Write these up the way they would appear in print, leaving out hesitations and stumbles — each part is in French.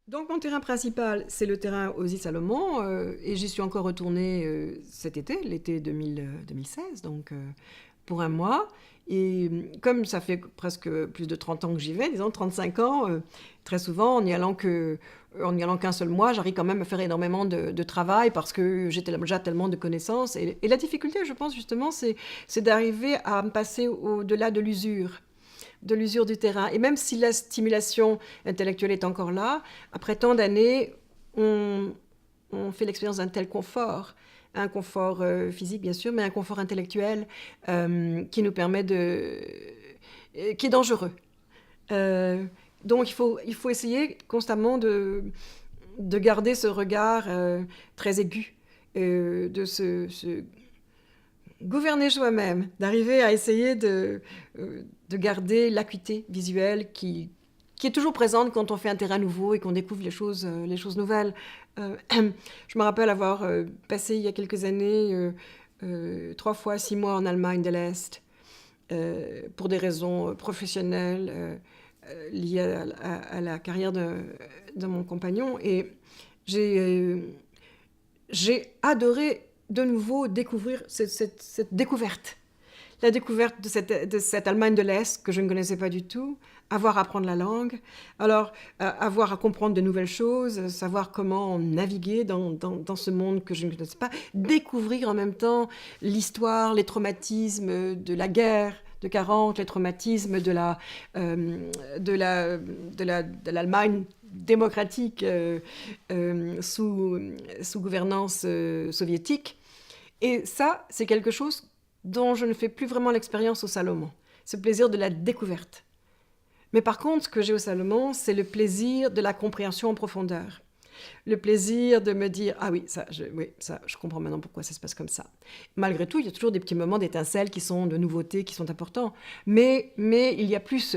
Donc mon terrain principal, c'est le terrain Osy-Salomon, et j'y suis encore retournée cet été, l'été 2016, donc pour un mois. Et comme ça fait presque plus de 30 ans que j'y vais, disons 35 ans, très souvent, en n'y allant qu'un seul mois, j'arrive quand même à faire énormément de travail parce que j'ai déjà tellement de connaissances. Et la difficulté, je pense justement, c'est d'arriver à me passer au-delà de l'usure du terrain. Et même si la stimulation intellectuelle est encore là, après tant d'années, on, on fait l'expérience d'un tel confort, un confort physique bien sûr, mais un confort intellectuel qui nous permet qui est dangereux. Euh, donc il faut essayer constamment de garder ce regard très aigu, de se gouverner soi-même, d'arriver à essayer de garder l'acuité visuelle qui est toujours présente quand on fait un terrain nouveau et qu'on découvre les choses nouvelles. Je me rappelle avoir passé il y a quelques années 3 fois 6 mois en Allemagne de l'Est pour des raisons professionnelles liées à la carrière de mon compagnon. Et j'ai, euh, j'ai adoré de nouveau découvrir cette découverte. La découverte de cette Allemagne de l'Est que je ne connaissais pas du tout, avoir à apprendre la langue, alors avoir à comprendre de nouvelles choses, savoir comment naviguer dans ce monde que je ne connaissais pas, découvrir en même temps l'histoire, les traumatismes de la guerre de 40, les traumatismes de l'Allemagne démocratique sous gouvernance soviétique. Et ça, c'est quelque chose dont je ne fais plus vraiment l'expérience au Salomon. Ce plaisir de la découverte. Mais par contre, ce que j'ai au Salomon, c'est le plaisir de la compréhension en profondeur. Le plaisir de me dire, ah oui, je comprends maintenant pourquoi ça se passe comme ça. Malgré tout, il y a toujours des petits moments d'étincelles qui sont de nouveautés, qui sont importants. Mais il y a plus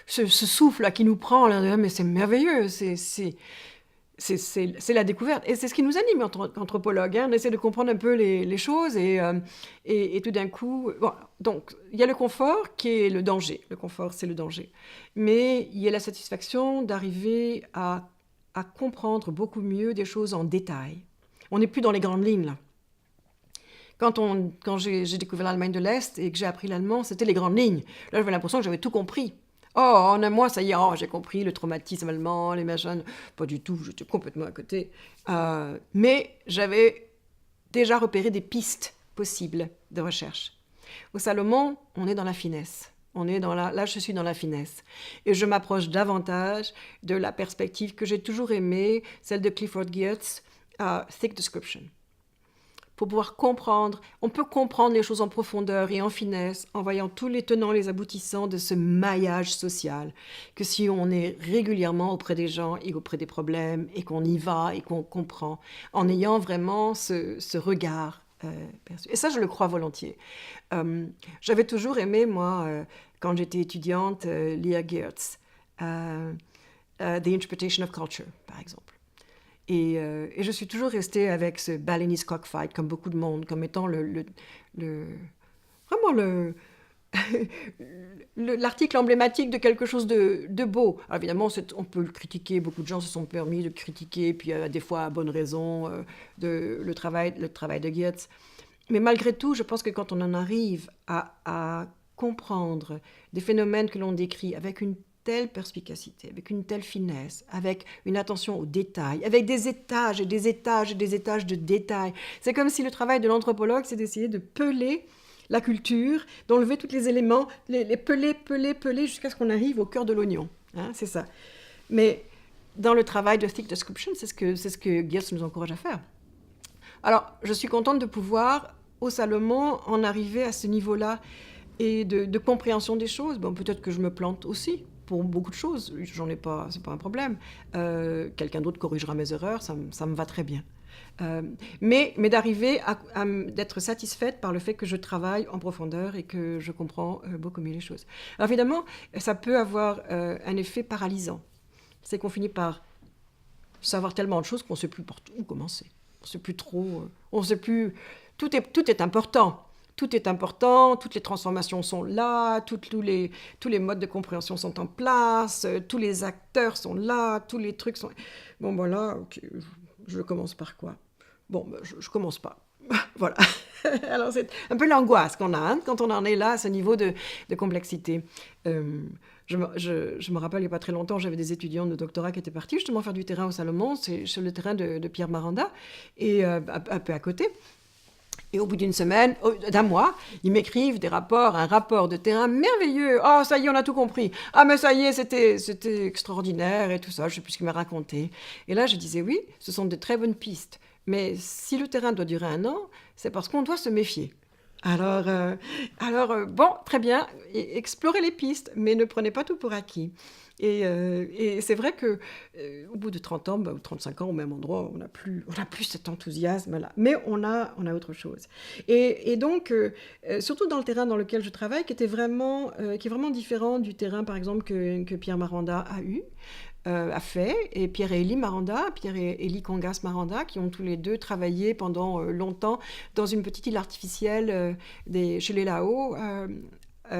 ce souffle là qui nous prend, là, mais c'est merveilleux, c'est la découverte. Et c'est ce qui nous anime entre anthropologues. Hein. On essaie de comprendre un peu les choses et tout d'un coup... Bon, donc, il y a le confort qui est le danger. Le confort, c'est le danger. Mais il y a la satisfaction d'arriver à comprendre beaucoup mieux des choses en détail. On n'est plus dans les grandes lignes, là. Quand j'ai découvert l'Allemagne de l'Est et que j'ai appris l'allemand, c'était les grandes lignes. Là, j'avais l'impression que j'avais tout compris. Oh, en un mois, ça y est, j'ai compris le traumatisme allemand, les machins. Pas du tout, j'étais complètement à côté. Mais j'avais déjà repéré des pistes possibles de recherche. Au Salomon, on est dans la finesse. Là, je suis dans la finesse. Et je m'approche davantage de la perspective que j'ai toujours aimée, celle de Clifford Geertz, Thick Description. Pour pouvoir comprendre, on peut comprendre les choses en profondeur et en finesse en voyant tous les tenants, les aboutissants de ce maillage social, que si on est régulièrement auprès des gens et auprès des problèmes et qu'on y va et qu'on comprend, en ayant vraiment ce regard perçu. Et ça, je le crois volontiers. J'avais toujours aimé, moi, quand j'étais étudiante, Leah Geertz, The Interpretation of Culture, par exemple. Et je suis toujours restée avec ce Balinese Cockfight, comme beaucoup de monde, comme étant vraiment l'article emblématique de quelque chose de beau. Alors évidemment, on peut le critiquer, beaucoup de gens se sont permis de critiquer, puis des fois à bonne raison, le travail de Geertz. Mais malgré tout, je pense que quand on en arrive à comprendre des phénomènes que l'on décrit avec une telle perspicacité, avec une telle finesse, avec une attention aux détails, avec des étages et des étages et des étages de détails. C'est comme si le travail de l'anthropologue, c'est d'essayer de peler la culture, d'enlever tous les éléments, les peler, jusqu'à ce qu'on arrive au cœur de l'oignon. Hein, c'est ça. Mais dans le travail de Thick Description, c'est ce que Geertz nous encourage à faire. Alors, je suis contente de pouvoir, au Salomon, en arriver à ce niveau-là et de compréhension des choses. Bon, peut-être que je me plante aussi pour beaucoup de choses. J'en ai pas, c'est pas un problème. Quelqu'un d'autre corrigera mes erreurs, ça me va très bien. Mais d'arriver d'être satisfaite par le fait que je travaille en profondeur et que je comprends beaucoup mieux les choses. Alors évidemment, ça peut avoir un effet paralysant. C'est qu'on finit par savoir tellement de choses qu'on ne sait plus par où commencer. On ne sait plus trop, on sait plus. Tout est important, Tout est important, toutes les transformations sont là, tous les modes de compréhension sont en place, tous les acteurs sont là, tous les trucs sont... Bon, voilà, ok, je commence par quoi? Bon, ben, je commence pas. Voilà. Alors, c'est un peu l'angoisse qu'on a hein, quand on en est là, à ce niveau de complexité. Euh, je me rappelle, il n'y a pas très longtemps, j'avais des étudiants de doctorat qui étaient partis justement faire du terrain au Salomon, c'est sur le terrain de Pierre Maranda, et un peu à côté. Et au bout d'une semaine, d'un mois, ils m'écrivent un rapport de terrain merveilleux. Ah, oh, ça y est, on a tout compris. Ah, mais ça y est, c'était extraordinaire et tout ça. Je ne sais plus ce qu'il m'a raconté. Et là, je disais, oui, ce sont de très bonnes pistes. Mais si le terrain doit durer 1 an, c'est parce qu'on doit se méfier. Bon, très bien, explorez les pistes, mais ne prenez pas tout pour acquis. Et c'est vrai que au bout de 30 ans, ou 35 ans, au même endroit, on n'a plus cet enthousiasme-là. Mais on a autre chose. Et donc, surtout dans le terrain dans lequel je travaille, qui est vraiment différent du terrain, par exemple, que Pierre Maranda a fait, et Pierre et Élie Congas Maranda, qui ont tous les deux travaillé pendant longtemps dans une petite île artificielle chez les Lao,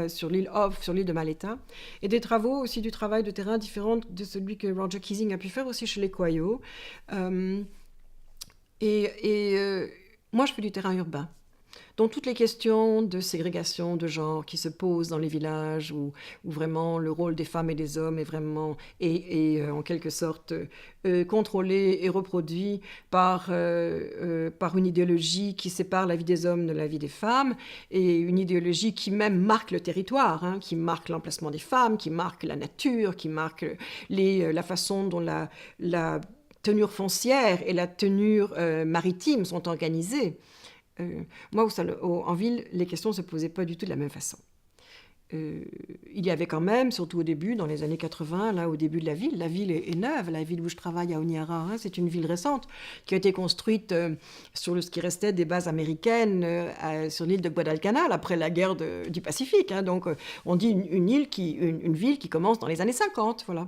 sur l'île de Maleta, et des travaux aussi du travail de terrain différent de celui que Roger Keesing a pu faire aussi chez les Kwayo. Moi, je fais du terrain urbain. Donc toutes les questions de ségrégation de genre qui se posent dans les villages, où vraiment le rôle des femmes et des hommes est vraiment en quelque sorte contrôlé et reproduit par une idéologie qui sépare la vie des hommes de la vie des femmes, et une idéologie qui même marque le territoire, hein, qui marque l'emplacement des femmes, qui marque la nature, qui marque la façon dont la tenure foncière et la tenure maritime sont organisées. Moi, en ville, les questions ne se posaient pas du tout de la même façon. Il y avait quand même, surtout au début, dans les années 80, là, au début de la ville est neuve. La ville où je travaille à Honiara, hein, c'est une ville récente qui a été construite sur ce qui restait des bases américaines sur l'île de Guadalcanal après la guerre du Pacifique. Hein. Donc, on dit une ville qui commence dans les années 50, voilà.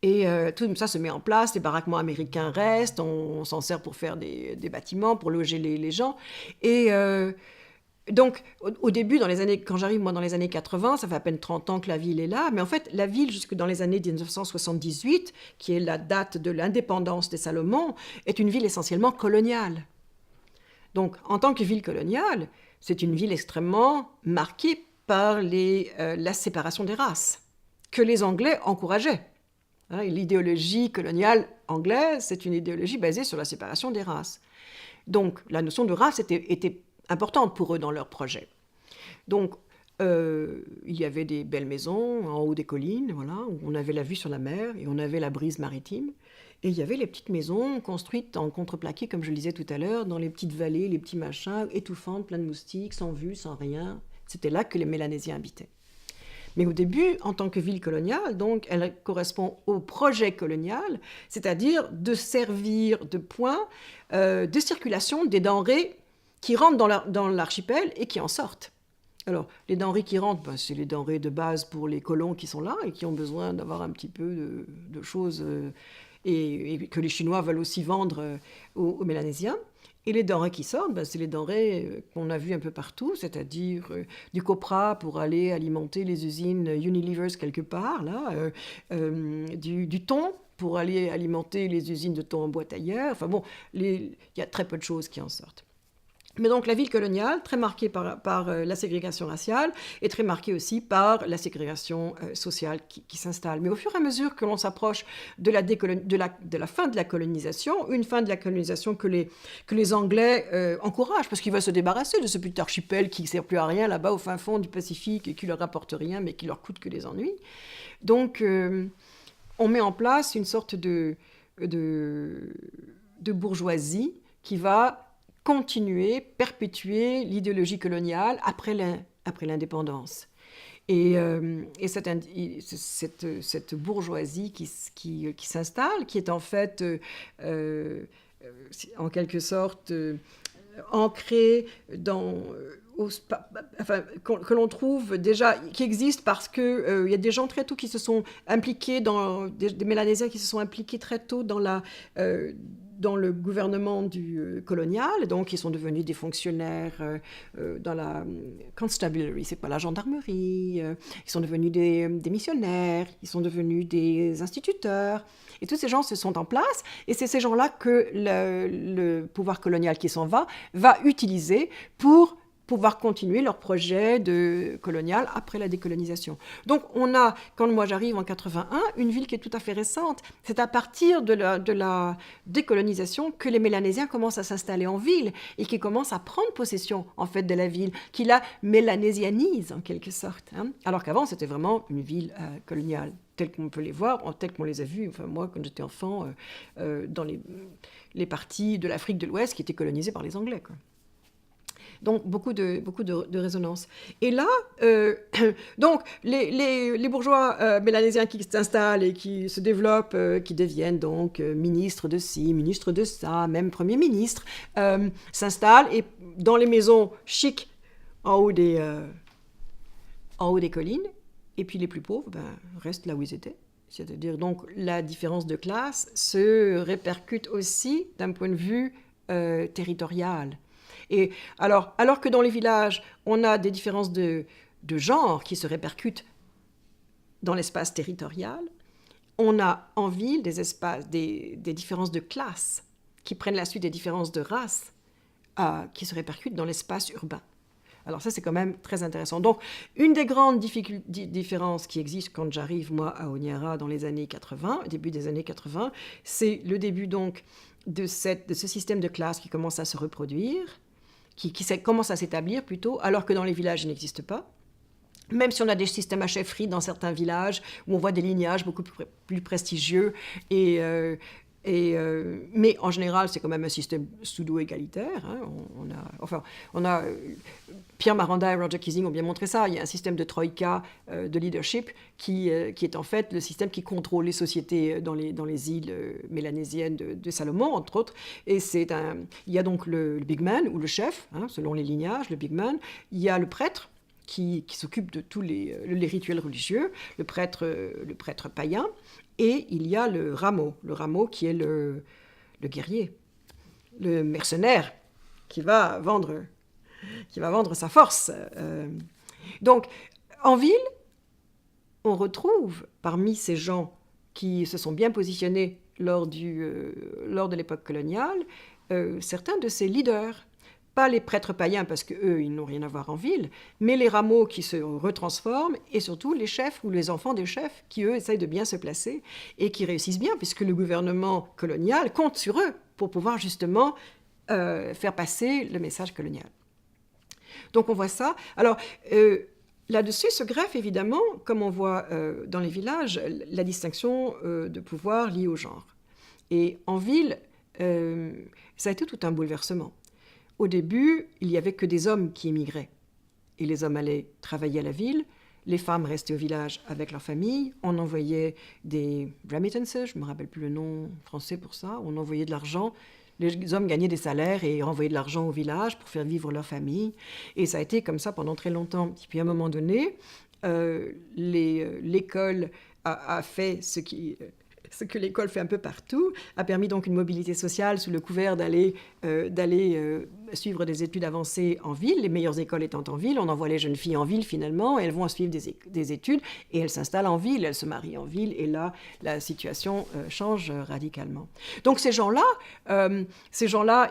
Et tout ça se met en place, les baraquements américains restent, on s'en sert pour faire des bâtiments, pour loger les gens. Et donc, au début, quand j'arrive moi dans les années 80, ça fait à peine 30 ans que la ville est là, mais en fait, la ville, jusque dans les années 1978, qui est la date de l'indépendance des Salomon, est une ville essentiellement coloniale. Donc, en tant que ville coloniale, c'est une ville extrêmement marquée par la séparation des races, que les Anglais encourageaient. L'idéologie coloniale anglaise, c'est une idéologie basée sur la séparation des races. Donc, la notion de race était importante pour eux dans leur projet. Donc, il y avait des belles maisons en haut des collines, voilà, où on avait la vue sur la mer et on avait la brise maritime. Et il y avait les petites maisons construites en contreplaqué, comme je le disais tout à l'heure, dans les petites vallées, les petits machins, étouffantes, plein de moustiques, sans vue, sans rien. C'était là que les Mélanésiens habitaient. Mais au début, en tant que ville coloniale, donc, elle correspond au projet colonial, c'est-à-dire de servir de point de circulation des denrées qui rentrent dans l'archipel et qui en sortent. Alors, les denrées qui rentrent, c'est les denrées de base pour les colons qui sont là et qui ont besoin d'avoir un petit peu de choses et que les Chinois veulent aussi vendre aux Mélanésiens. Et les denrées qui sortent, c'est les denrées qu'on a vues un peu partout, c'est-à-dire du copra pour aller alimenter les usines Unilevers quelque part, là, du thon pour aller alimenter les usines de thon en boîte ailleurs. Enfin bon, il y a très peu de choses qui en sortent. Mais donc la ville coloniale, très marquée par la ségrégation raciale, et très marquée aussi par la ségrégation sociale qui s'installe. Mais au fur et à mesure que l'on s'approche de la fin de la colonisation, une fin de la colonisation que les Anglais encouragent, parce qu'ils veulent se débarrasser de ce petit archipel qui ne sert plus à rien là-bas au fin fond du Pacifique et qui leur rapporte rien, mais qui leur coûte que des ennuis. Donc on met en place une sorte de bourgeoisie qui va continuer, perpétuer l'idéologie coloniale après l'indépendance. Et cette bourgeoisie qui s'installe, qui est en fait, en quelque sorte, ancrée que l'on trouve déjà, qui existe parce qu'il y a des gens très tôt qui se sont impliqués des Mélanésiens qui se sont impliqués très tôt dans dans le gouvernement colonial, donc ils sont devenus des fonctionnaires dans la constabulary, c'est pas la gendarmerie, ils sont devenus des missionnaires, ils sont devenus des instituteurs, et tous ces gens se sont en place, et c'est ces gens-là que le pouvoir colonial qui s'en va utiliser pour pouvoir continuer leur projet colonial après la décolonisation. Donc on a, quand moi j'arrive en 81, une ville qui est tout à fait récente. C'est à partir de la décolonisation que les Mélanésiens commencent à s'installer en ville et qui commencent à prendre possession en fait de la ville, qui la mélanésianise en quelque sorte. Alors qu'avant c'était vraiment une ville coloniale, telle qu'on peut les voir, telle qu'on les a vues, enfin moi quand j'étais enfant, dans les parties de l'Afrique de l'Ouest qui étaient colonisées par les Anglais, quoi. Donc, beaucoup de résonance. Et là, donc, les bourgeois mélanésiens qui s'installent et qui se développent, qui deviennent donc ministres de ci, ministres de ça, même premiers ministres, s'installent et dans les maisons chics en haut des collines. Et puis les plus pauvres restent là où ils étaient. C'est-à-dire, donc, la différence de classe se répercute aussi d'un point de vue territorial. Et alors que dans les villages, on a des différences de genre qui se répercutent dans l'espace territorial, on a en ville des différences de classe qui prennent la suite des différences de race qui se répercutent dans l'espace urbain. Alors ça, c'est quand même très intéressant. Donc, une des grandes différences qui existent quand j'arrive, moi, à Honiara dans les années 80, au début des années 80, c'est le début donc de ce système de classe qui commence à se reproduire, qui commence à s'établir plutôt, alors que dans les villages, il n'existe pas. Même si on a des systèmes à chefferie dans certains villages, où on voit des lignages beaucoup plus prestigieux, mais en général, c'est quand même un système pseudo-égalitaire. Pierre Maranda et Roger Kising ont bien montré ça. Il y a un système de troïka de leadership qui est en fait le système qui contrôle les sociétés dans les îles mélanésiennes de Salomon, entre autres. Et il y a donc le big man, ou le chef, selon les lignages, le big man. Il y a le prêtre, qui s'occupe de tous les rituels religieux, le prêtre païen. Et il y a le rameau qui est le guerrier, le mercenaire qui va vendre sa force. Donc, en ville, on retrouve parmi ces gens qui se sont bien positionnés lors de l'époque coloniale, certains de ces leaders. Pas les prêtres païens, parce qu'eux, ils n'ont rien à voir en ville, mais les rameaux qui se retransforment, et surtout les chefs ou les enfants des chefs, qui, eux, essayent de bien se placer, et qui réussissent bien, puisque le gouvernement colonial compte sur eux pour pouvoir justement faire passer le message colonial. Donc on voit ça. Alors, là-dessus se greffe évidemment, comme on voit dans les villages, la distinction de pouvoir liée au genre. Et en ville, ça a été tout un bouleversement. Au début, il n'y avait que des hommes qui émigraient. Et les hommes allaient travailler à la ville, les femmes restaient au village avec leur famille, on envoyait des remittances, je ne me rappelle plus le nom français pour ça, on envoyait de l'argent, les hommes gagnaient des salaires et renvoyaient de l'argent au village pour faire vivre leur famille. Et ça a été comme ça pendant très longtemps. Et puis à un moment donné, l'école a fait ce que l'école fait un peu partout, a permis donc une mobilité sociale sous le couvert d'aller suivre des études avancées en ville, les meilleures écoles étant en ville. On envoie les jeunes filles en ville finalement, et elles vont suivre des études, et elles s'installent en ville, elles se marient en ville, et là, la situation change radicalement. Donc ces gens-là,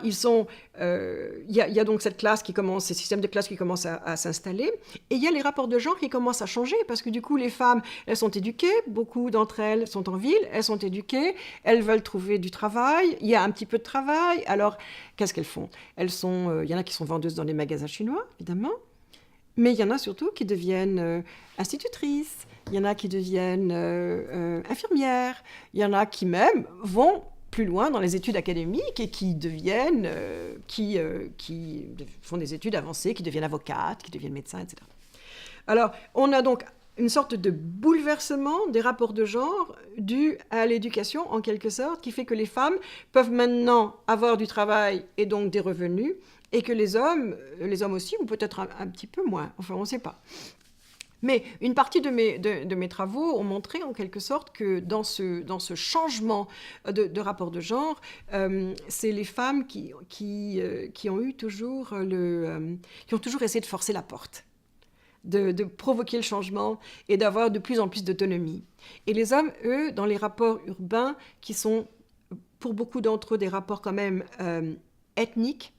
ils sont... Il y a donc cette classe qui commence, ces systèmes de classe qui commencent à s'installer, et il y a les rapports de genre qui commencent à changer, parce que du coup, les femmes, elles sont éduquées, beaucoup d'entre elles sont en ville, elles sont éduquées, elles veulent trouver du travail, il y a un petit peu de travail, alors qu'est-ce qu'elles font ? Il y en a qui sont vendeuses dans les magasins chinois, évidemment, mais il y en a surtout qui deviennent institutrices, il y en a qui deviennent infirmières, il y en a qui même vont plus loin dans les études académiques et qui font des études avancées, qui deviennent avocates, qui deviennent médecins, etc. Alors, on a donc une sorte de bouleversement des rapports de genre dû à l'éducation, en quelque sorte, qui fait que les femmes peuvent maintenant avoir du travail et donc des revenus, et que les hommes aussi, ou peut-être un petit peu moins, enfin on ne sait pas. Mais une partie de mes travaux ont montré en quelque sorte que dans ce changement de rapport de genre, c'est les femmes qui ont eu toujours qui ont toujours essayé de forcer la porte, de provoquer le changement et d'avoir de plus en plus d'autonomie. Et les hommes, eux, dans les rapports urbains, qui sont pour beaucoup d'entre eux des rapports quand même ethniques,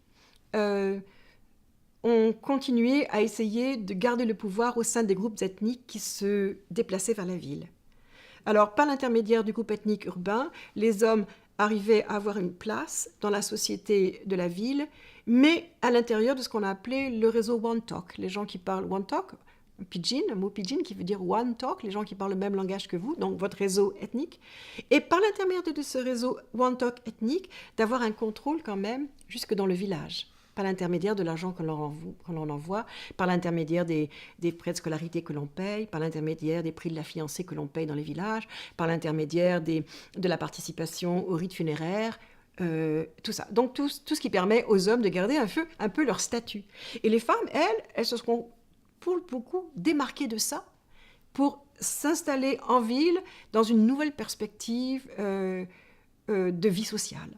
ont continué à essayer de garder le pouvoir au sein des groupes ethniques qui se déplaçaient vers la ville. Alors, par l'intermédiaire du groupe ethnique urbain, les hommes arrivaient à avoir une place dans la société de la ville, mais à l'intérieur de ce qu'on a appelé le réseau One Talk. Les gens qui parlent One Talk, Pidgin, un mot Pidgin qui veut dire One Talk, les gens qui parlent le même langage que vous, donc votre réseau ethnique. Et par l'intermédiaire de ce réseau One Talk ethnique, d'avoir un contrôle quand même jusque dans le village, par l'intermédiaire de l'argent que l'on envoie, par l'intermédiaire des frais de scolarité que l'on paye, par l'intermédiaire des prix de la fiancée que l'on paye dans les villages, par l'intermédiaire de la participation aux rites funéraires, tout ça. Donc tout ce qui permet aux hommes de garder un peu leur statut. Et les femmes, elles se seront pour beaucoup démarquées de ça pour s'installer en ville dans une nouvelle perspective de vie sociale.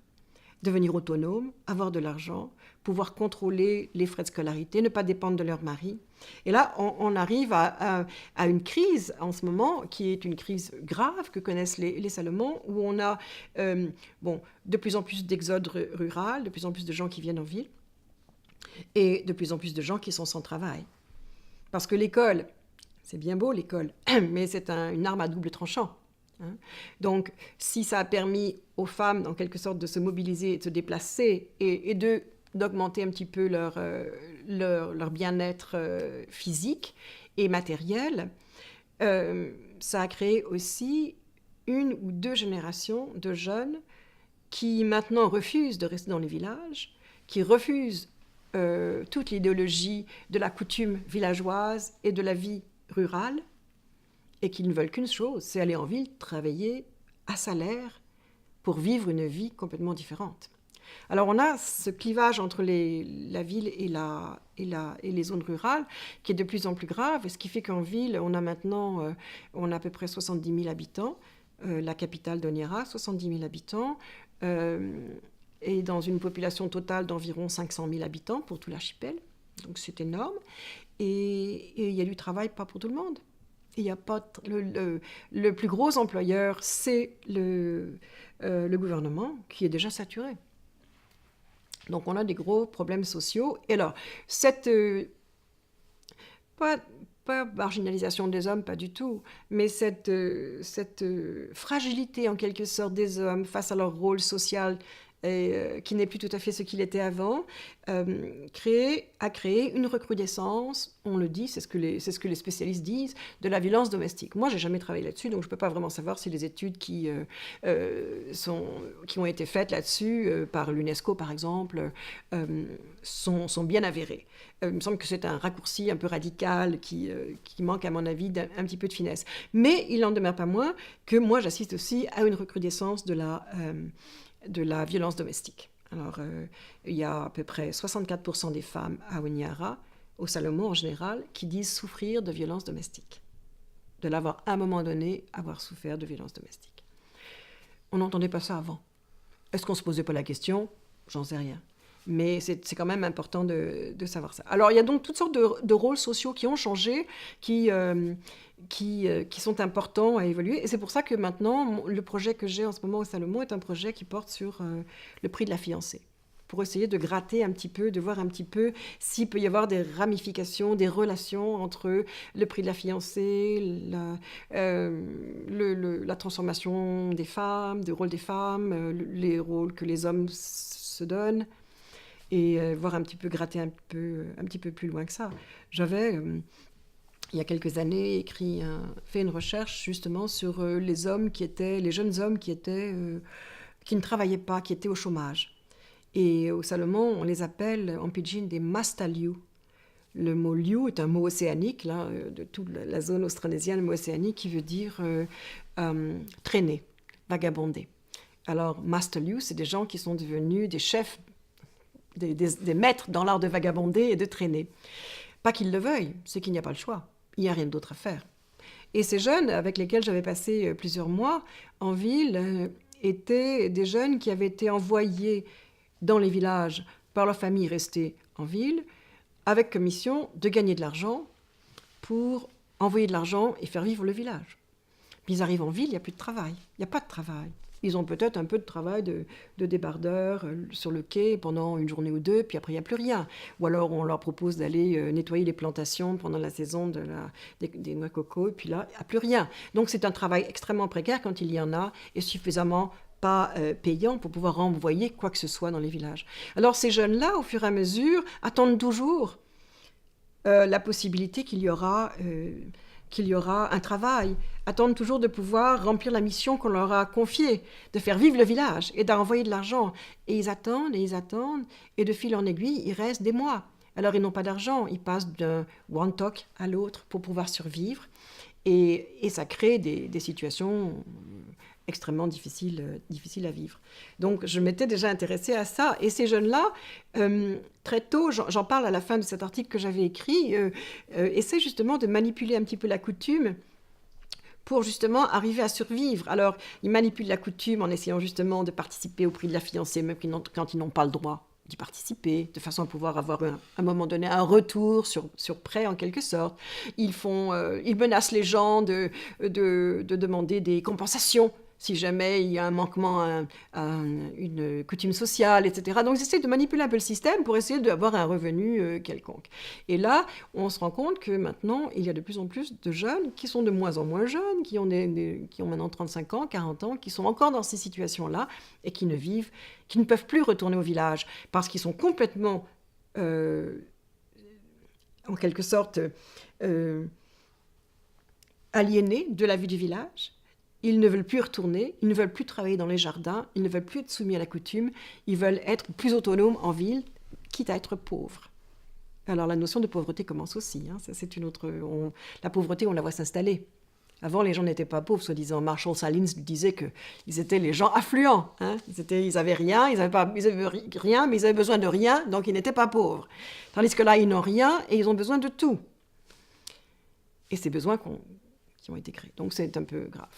Devenir autonome, avoir de l'argent, pouvoir contrôler les frais de scolarité, ne pas dépendre de leur mari. Et là, on arrive à une crise en ce moment, qui est une crise grave que connaissent les Salomon, où on a de plus en plus d'exode rural, de plus en plus de gens qui viennent en ville, et de plus en plus de gens qui sont sans travail. Parce que l'école, c'est bien beau l'école, mais c'est une arme à double tranchant. Donc, si ça a permis aux femmes, en quelque sorte, de se mobiliser, de se déplacer et d'augmenter un petit peu leur bien-être physique et matériel, ça a créé aussi une ou deux générations de jeunes qui maintenant refusent de rester dans les villages, qui refusent toute l'idéologie de la coutume villageoise et de la vie rurale, et qui ne veulent qu'une chose, c'est aller en ville, travailler à salaire pour vivre une vie complètement différente. Alors on a ce clivage entre la ville et les zones rurales qui est de plus en plus grave, et ce qui fait qu'en ville, on a maintenant à peu près 70 000 habitants, la capitale d'Honiara, 70 000 habitants, et dans une population totale d'environ 500 000 habitants pour tout l'archipel, donc c'est énorme, et il y a du travail pas pour tout le monde. Il y a pas le plus gros employeur, c'est le gouvernement qui est déjà saturé. Donc on a des gros problèmes sociaux. Et alors, pas marginalisation des hommes, pas du tout, mais cette fragilité en quelque sorte des hommes face à leur rôle social qui n'est plus tout à fait ce qu'il était avant, a créé une recrudescence, on le dit, c'est ce que les spécialistes disent, de la violence domestique. Moi, j'ai jamais travaillé là-dessus, donc je peux pas vraiment savoir si les études qui ont été faites là-dessus, par l'UNESCO par exemple, sont bien avérées. Il me semble que c'est un raccourci un peu radical qui manque, à mon avis, un petit peu de finesse. Mais il n'en demeure pas moins que moi, j'assiste aussi à une recrudescence de la violence domestique. Alors, il y a à peu près 64% des femmes à Honiara, au Salomon en général, qui disent souffrir de violence domestique. De l'avoir, à un moment donné, avoir souffert de violence domestique. On n'entendait pas ça avant. Est-ce qu'on ne se posait pas la question? J'en sais rien. Mais c'est quand même important de savoir ça. Alors, il y a donc toutes sortes de rôles sociaux qui ont changé, qui sont importants à évoluer. Et c'est pour ça que maintenant, le projet que j'ai en ce moment au Salomon est un projet qui porte sur le prix de la fiancée. Pour essayer de gratter un petit peu, de voir un petit peu s'il peut y avoir des ramifications, des relations entre le prix de la fiancée, la transformation des femmes, des rôles des femmes, les rôles que les hommes se donnent, et voir un petit peu, gratter un petit peu plus loin que ça. J'avais, il y a quelques années, fait une recherche justement sur les jeunes hommes qui ne travaillaient pas, qui étaient au chômage. Et au Salomon, on les appelle en pidgin des mastaliou. Le mot liu est un mot océanique, là, de toute la zone austronésienne, le mot océanique qui veut dire traîner, vagabonder. Alors, mastaliou, c'est des gens qui sont devenus des chefs, des maîtres dans l'art de vagabonder et de traîner. Pas qu'ils le veuillent, c'est qu'il n'y a pas le choix. il n'y a rien d'autre à faire. Et ces jeunes avec lesquels j'avais passé plusieurs mois en ville étaient des jeunes qui avaient été envoyés dans les villages par leur famille restée en ville, avec comme mission de gagner de l'argent pour envoyer de l'argent et faire vivre le village. Puis ils arrivent en ville, il n'y a plus de travail. Il n'y a pas de travail. Ils ont peut-être un peu de travail de débardeur sur le quai pendant une journée ou deux, puis après il n'y a plus rien. Ou alors on leur propose d'aller nettoyer les plantations pendant la saison des noix de coco, et puis là, il n'y a plus rien. Donc c'est un travail extrêmement précaire quand il y en a, et suffisamment pas payant pour pouvoir envoyer quoi que ce soit dans les villages. Alors ces jeunes-là, au fur et à mesure, attendent toujours la possibilité qu'il y aura un travail, attendent toujours de pouvoir remplir la mission qu'on leur a confiée, de faire vivre le village et d'envoyer de l'argent. Et ils attendent, et de fil en aiguille, il reste des mois. Alors ils n'ont pas d'argent, ils passent d'un one-talk à l'autre pour pouvoir survivre. Et ça crée des situations extrêmement difficiles à vivre. Donc je m'étais déjà intéressée à ça. Et ces jeunes-là, très tôt, j'en parle à la fin de cet article que j'avais écrit, essaient justement de manipuler un petit peu la coutume pour justement arriver à survivre. Alors, ils manipulent la coutume en essayant justement de participer au prix de la fiancée, même quand ils n'ont pas le droit d'y participer, de façon à pouvoir avoir à un moment donné un retour sur prêt en quelque sorte. Ils menacent les gens de demander des compensations si jamais il y a un manquement à une coutume sociale, etc. Donc ils essaient de manipuler un peu le système pour essayer d'avoir un revenu quelconque. Et là, on se rend compte que maintenant, il y a de plus en plus de jeunes qui sont de moins en moins jeunes, qui ont maintenant 35 ans, 40 ans, qui sont encore dans ces situations-là et qui ne peuvent plus retourner au village parce qu'ils sont complètement, en quelque sorte, aliénés de la vie du village. Ils ne veulent plus y retourner, ils ne veulent plus travailler dans les jardins, ils ne veulent plus être soumis à la coutume, ils veulent être plus autonomes en ville, quitte à être pauvres. Alors la notion de pauvreté commence aussi. Ça, c'est une autre. La pauvreté, on la voit s'installer. Avant, les gens n'étaient pas pauvres, soi-disant. Marshall Salins disait qu'ils étaient les gens affluents. Ils n'avaient rien, ils avaient rien, mais ils avaient besoin de rien, donc ils n'étaient pas pauvres. Tandis que là, ils n'ont rien et ils ont besoin de tout. Et ces besoins qui ont été créés. Donc c'est un peu grave.